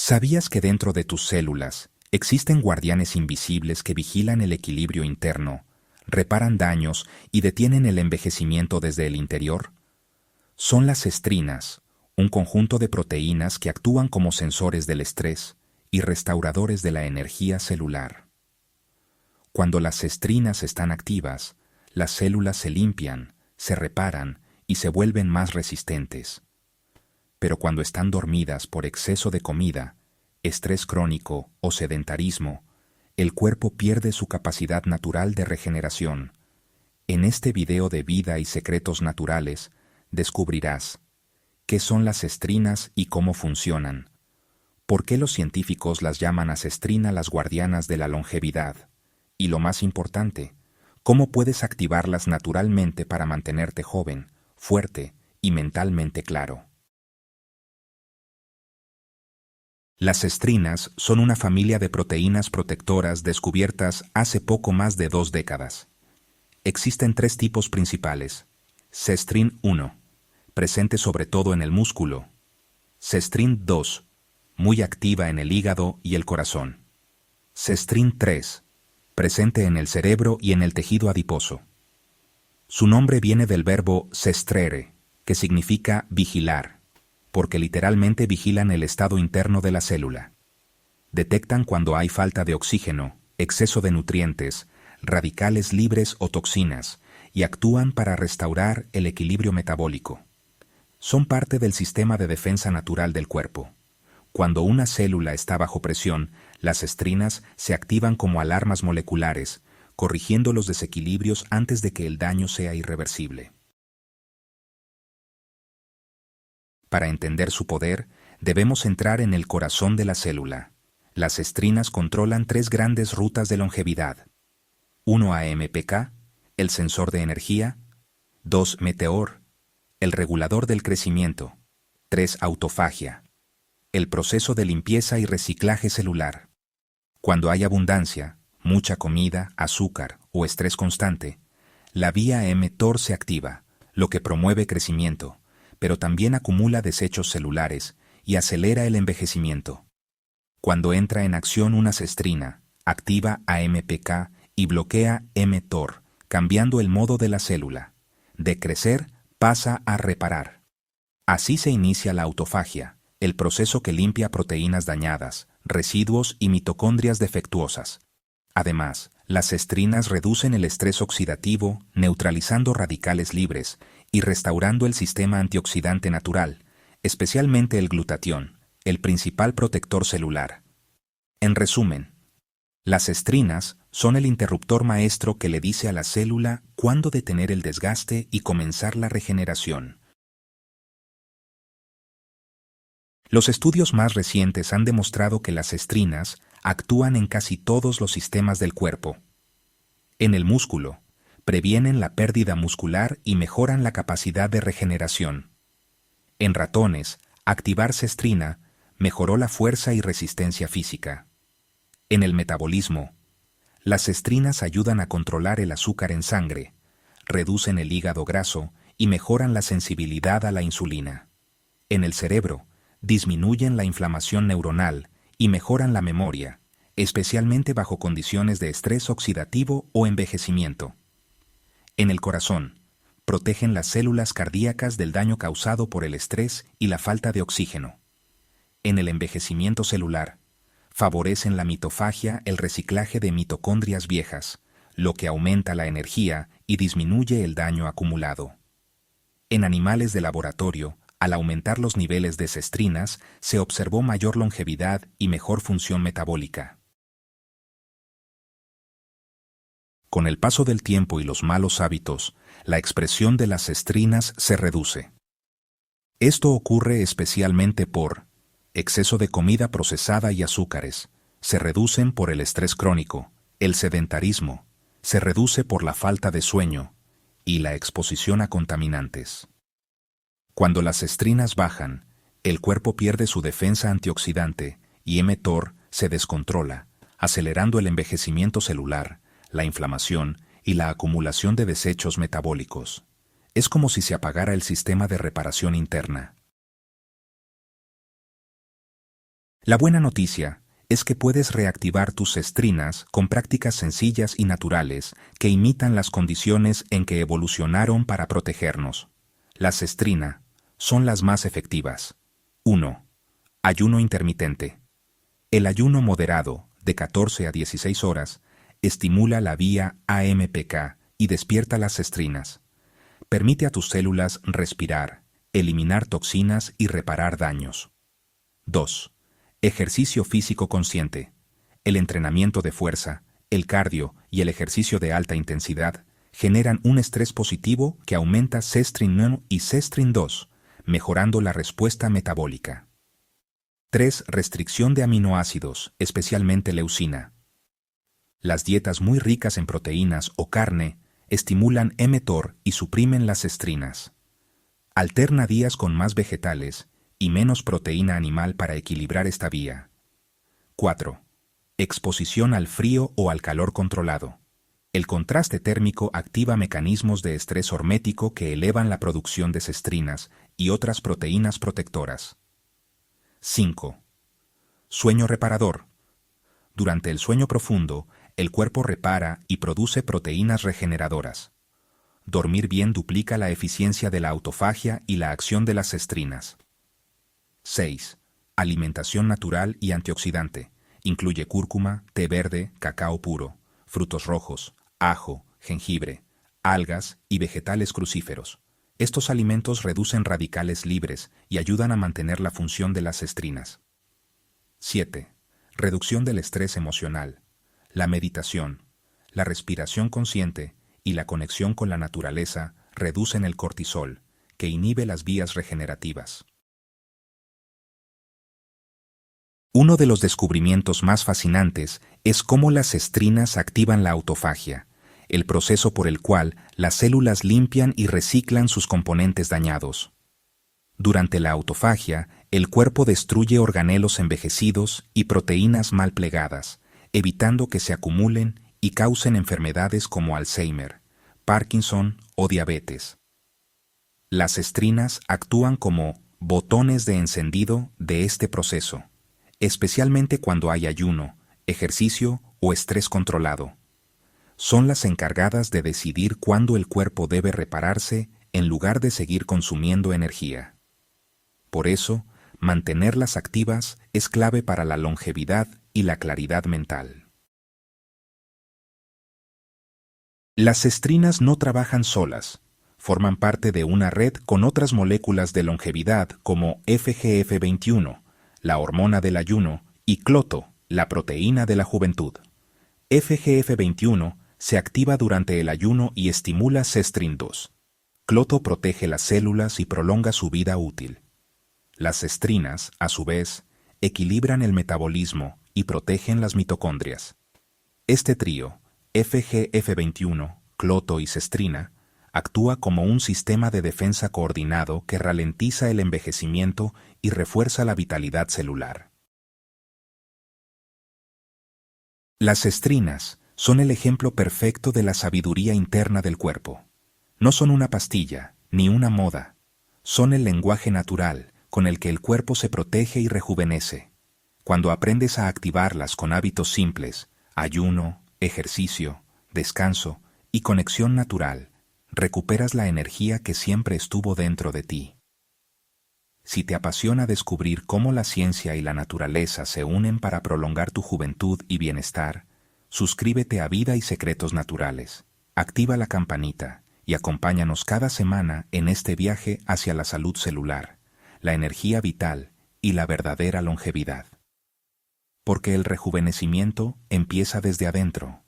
¿Sabías que dentro de tus células existen guardianes invisibles que vigilan el equilibrio interno, reparan daños y detienen el envejecimiento desde el interior? Son las estrinas, un conjunto de proteínas que actúan como sensores del estrés y restauradores de la energía celular. Cuando las estrinas están activas, las células se limpian, se reparan y se vuelven más resistentes. Pero cuando están dormidas por exceso de comida, estrés crónico o sedentarismo, el cuerpo pierde su capacidad natural de regeneración. En este video de Vida y Secretos Naturales, descubrirás qué son las estrinas y cómo funcionan, por qué los científicos las llaman asestrina las guardianas de la longevidad, y lo más importante, cómo puedes activarlas naturalmente para mantenerte joven, fuerte y mentalmente claro. Las estrinas son una familia de proteínas protectoras descubiertas hace poco más de 2 décadas. Existen 3 tipos principales. Cestrin 1, presente sobre todo en el músculo. Cestrin 2, muy activa en el hígado y el corazón. Cestrin 3, presente en el cerebro y en el tejido adiposo. Su nombre viene del verbo cestrere, que significa vigilar, porque literalmente vigilan el estado interno de la célula. Detectan cuando hay falta de oxígeno, exceso de nutrientes, radicales libres o toxinas, y actúan para restaurar el equilibrio metabólico. Son parte del sistema de defensa natural del cuerpo. Cuando una célula está bajo presión, las estrinas se activan como alarmas moleculares, corrigiendo los desequilibrios antes de que el daño sea irreversible. Para entender su poder, debemos entrar en el corazón de la célula. Las estrinas controlan 3 grandes rutas de longevidad. 1 AMPK, el sensor de energía. 2 Meteor, el regulador del crecimiento. 3 Autofagia, el proceso de limpieza y reciclaje celular. Cuando hay abundancia, mucha comida, azúcar o estrés constante, la vía mTOR se activa, lo que promueve crecimiento, pero también acumula desechos celulares y acelera el envejecimiento. Cuando entra en acción una cestrina, activa AMPK y bloquea mTOR, cambiando el modo de la célula. De crecer pasa a reparar. Así se inicia la autofagia, el proceso que limpia proteínas dañadas, residuos y mitocondrias defectuosas. Además, las cestrinas reducen el estrés oxidativo, neutralizando radicales libres y restaurando el sistema antioxidante natural, especialmente el glutatión, el principal protector celular. En resumen, las cestrinas son el interruptor maestro que le dice a la célula cuándo detener el desgaste y comenzar la regeneración. Los estudios más recientes han demostrado que las cestrinas actúan en casi todos los sistemas del cuerpo. En el músculo, previenen la pérdida muscular y mejoran la capacidad de regeneración. En ratones, activar cestrina mejoró la fuerza y resistencia física. En el metabolismo, las cestrinas ayudan a controlar el azúcar en sangre, reducen el hígado graso y mejoran la sensibilidad a la insulina. En el cerebro, disminuyen la inflamación neuronal y mejoran la memoria, especialmente bajo condiciones de estrés oxidativo o envejecimiento. En el corazón, protegen las células cardíacas del daño causado por el estrés y la falta de oxígeno. En el envejecimiento celular, favorecen la mitofagia, el reciclaje de mitocondrias viejas, lo que aumenta la energía y disminuye el daño acumulado. En animales de laboratorio, al aumentar los niveles de cestrinas, se observó mayor longevidad y mejor función metabólica. Con el paso del tiempo y los malos hábitos, la expresión de las cestrinas se reduce. Esto ocurre especialmente por exceso de comida procesada y azúcares, se reducen por el estrés crónico, el sedentarismo, se reduce por la falta de sueño y la exposición a contaminantes. Cuando las cestrinas bajan, el cuerpo pierde su defensa antioxidante y mTOR se descontrola, acelerando el envejecimiento celular, la inflamación y la acumulación de desechos metabólicos. Es como si se apagara el sistema de reparación interna. La buena noticia es que puedes reactivar tus cestrinas con prácticas sencillas y naturales que imitan las condiciones en que evolucionaron para protegernos. La cestrina son las más efectivas. 1. Ayuno intermitente. El ayuno moderado, de 14 a 16 horas, estimula la vía AMPK y despierta las cestrinas. Permite a tus células respirar, eliminar toxinas y reparar daños. 2. Ejercicio físico consciente. El entrenamiento de fuerza, el cardio y el ejercicio de alta intensidad generan un estrés positivo que aumenta cestrin 1 y cestrin 2, mejorando la respuesta metabólica. 3. Restricción de aminoácidos, especialmente leucina. Las dietas muy ricas en proteínas o carne estimulan mTOR y suprimen las cestrinas. Alterna días con más vegetales y menos proteína animal para equilibrar esta vía. 4. Exposición al frío o al calor controlado. El contraste térmico activa mecanismos de estrés hormético que elevan la producción de cestrinas y otras proteínas protectoras. 5. Sueño reparador. Durante el sueño profundo, el cuerpo repara y produce proteínas regeneradoras. Dormir bien duplica la eficiencia de la autofagia y la acción de las cestrinas. 6. Alimentación natural y antioxidante. Incluye cúrcuma, té verde, cacao puro, frutos rojos, ajo, jengibre, algas y vegetales crucíferos. Estos alimentos reducen radicales libres y ayudan a mantener la función de las cestrinas. 7. Reducción del estrés emocional. La meditación, la respiración consciente y la conexión con la naturaleza reducen el cortisol, que inhibe las vías regenerativas. Uno de los descubrimientos más fascinantes es cómo las cestrinas activan la autofagia, el proceso por el cual las células limpian y reciclan sus componentes dañados. Durante la autofagia, el cuerpo destruye organelos envejecidos y proteínas mal plegadas, evitando que se acumulen y causen enfermedades como Alzheimer, Parkinson o diabetes. Las cestrinas actúan como botones de encendido de este proceso, especialmente cuando hay ayuno, ejercicio o estrés controlado. Son las encargadas de decidir cuándo el cuerpo debe repararse en lugar de seguir consumiendo energía. Por eso, mantenerlas activas es clave para la longevidad y la claridad mental. Las cestrinas no trabajan solas, forman parte de una red con otras moléculas de longevidad como FGF21, la hormona del ayuno, y cloto, la proteína de la juventud. FGF21 se activa durante el ayuno y estimula cestrin 2. Cloto protege las células y prolonga su vida útil. Las cestrinas, a su vez, equilibran el metabolismo y protegen las mitocondrias. Este trío, FGF21, cloto y cestrina, actúa como un sistema de defensa coordinado que ralentiza el envejecimiento y refuerza la vitalidad celular. Las cestrinas son el ejemplo perfecto de la sabiduría interna del cuerpo. No son una pastilla, ni una moda. Son el lenguaje natural con el que el cuerpo se protege y rejuvenece. Cuando aprendes a activarlas con hábitos simples, ayuno, ejercicio, descanso y conexión natural, recuperas la energía que siempre estuvo dentro de ti. Si te apasiona descubrir cómo la ciencia y la naturaleza se unen para prolongar tu juventud y bienestar, suscríbete a Vida y Secretos Naturales, activa la campanita y acompáñanos cada semana en este viaje hacia la salud celular, la energía vital y la verdadera longevidad. Porque el rejuvenecimiento empieza desde adentro.